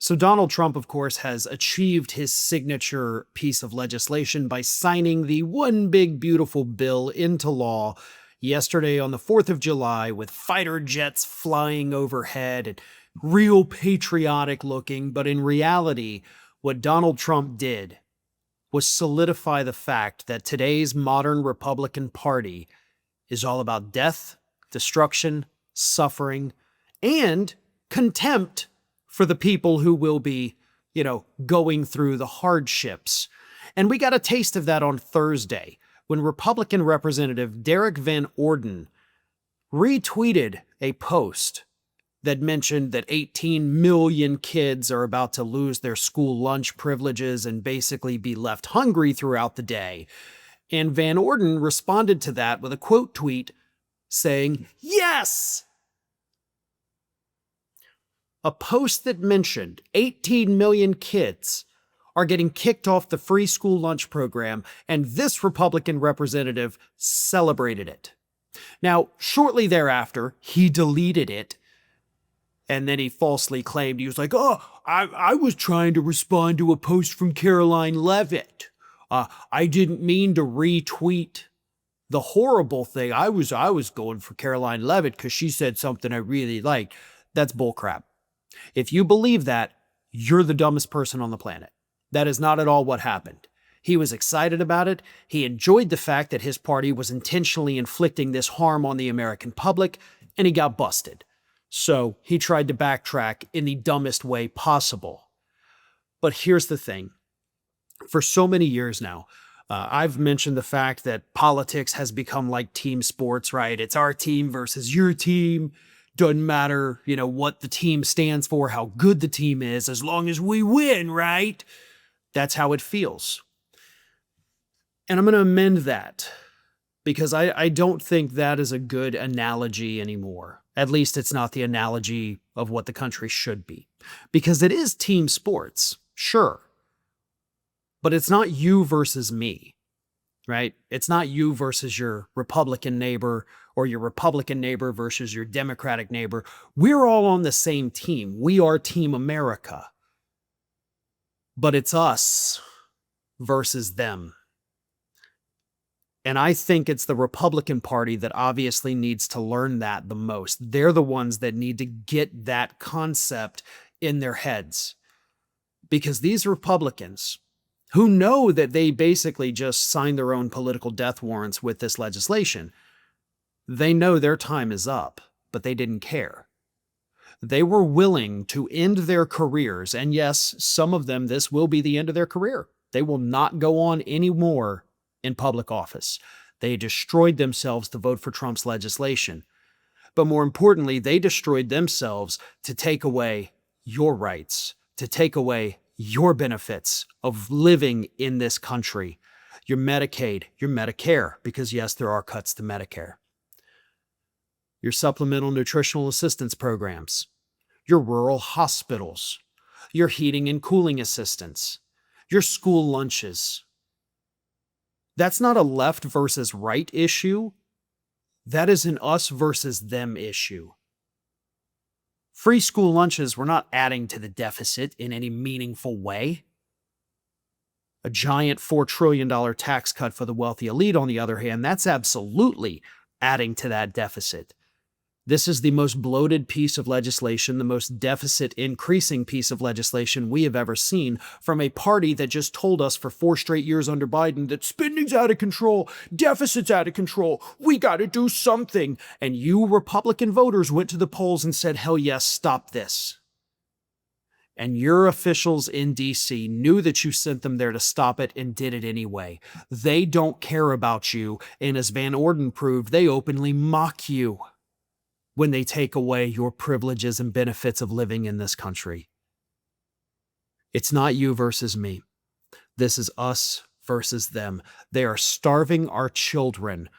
So Donald Trump, of course, has achieved his signature piece of legislation by signing the One Big Beautiful Bill into law yesterday on the 4th of July with fighter jets flying overhead and real patriotic looking. But in reality, what Donald Trump did was solidify the fact that today's modern Republican Party is all about death, destruction, suffering, and contempt for the people who will be, going through the hardships. And we got a taste of that on Thursday when Republican Representative Derrick Van Orden retweeted a post that mentioned that 18 million kids are about to lose their school lunch privileges and basically be left hungry throughout the day. And Van Orden responded to that with a quote tweet saying, "Yes!" A post that mentioned 18 million kids are getting kicked off the free school lunch program, and this Republican representative celebrated it. Now, shortly thereafter, he deleted it, and then he falsely claimed, he was like, I was trying to respond to a post from Caroline Leavitt. I didn't mean to retweet the horrible thing. I was going for Caroline Leavitt because she said something I really liked. That's bullcrap. If you believe that, you're the dumbest person on the planet. That is not at all what happened. He was excited about it. He enjoyed the fact that his party was intentionally inflicting this harm on the American public, and he got busted. So he tried to backtrack in the dumbest way possible. But here's the thing. For so many years now, I've mentioned the fact that politics has become like team sports, right? It's our team versus your team. Doesn't matter, what the team stands for, how good the team is, as long as we win, right? That's how it feels. And I'm going to amend that because I don't think that is a good analogy anymore. At least it's not the analogy of what the country should be. Because it is team sports, sure. But it's not you versus me, right? It's not you versus your Republican neighbor or your Republican neighbor versus your Democratic neighbor. We're all on the same team. We are Team America. But it's us versus them. And I think it's the Republican Party that obviously needs to learn that the most. They're the ones that need to get that concept in their heads. Because these Republicans, who know that they basically just signed their own political death warrants with this legislation, they know their time is up, but they didn't care. They were willing to end their careers, and yes, some of them, this will be the end of their career. They will not go on anymore in public office. They destroyed themselves to vote for Trump's legislation. But more importantly, they destroyed themselves to take away your rights, to take away your benefits of living in this country, your Medicaid, your Medicare, because yes, there are cuts to Medicare, your supplemental nutritional assistance programs, your rural hospitals, your heating and cooling assistance, your school lunches. That's not a left versus right issue. That is an us versus them issue. Free school lunches were not adding to the deficit in any meaningful way. A giant $4 trillion tax cut for the wealthy elite, on the other hand, that's absolutely adding to that deficit. This is the most bloated piece of legislation, the most deficit-increasing piece of legislation we have ever seen from a party that just told us for 4 straight years under Biden that spending's out of control, deficit's out of control, we got to do something. And you Republican voters went to the polls and said, hell yes, stop this. And your officials in D.C. knew that you sent them there to stop it and did it anyway. They don't care about you, and as Van Orden proved, they openly mock you when they take away your privileges and benefits of living in this country. It's not you versus me. This is us versus them. They are starving our children.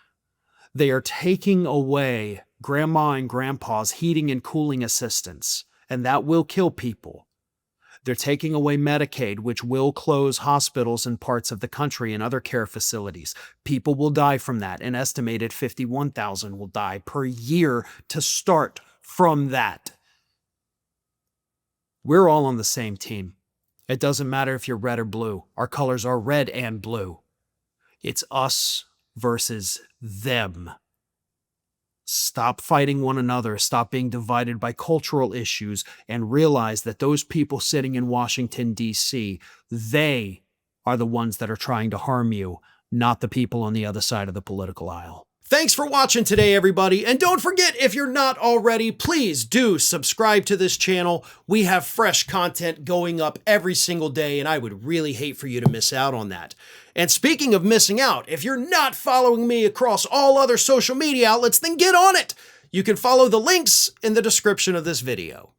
They are taking away grandma and grandpa's heating and cooling assistance, and that will kill people. They're taking away Medicaid, which will close hospitals in parts of the country and other care facilities. People will die from that. An estimated 51,000 will die per year to start from that. We're all on the same team. It doesn't matter if you're red or blue. Our colors are red and blue. It's us versus them. Stop fighting one another, stop being divided by cultural issues, and realize that those people sitting in Washington, D.C., they are the ones that are trying to harm you, not the people on the other side of the political aisle. Thanks for watching today, everybody. And don't forget, if you're not already, please do subscribe to this channel. We have fresh content going up every single day, and I would really hate for you to miss out on that. And speaking of missing out, if you're not following me across all other social media outlets, then get on it. You can follow the links in the description of this video.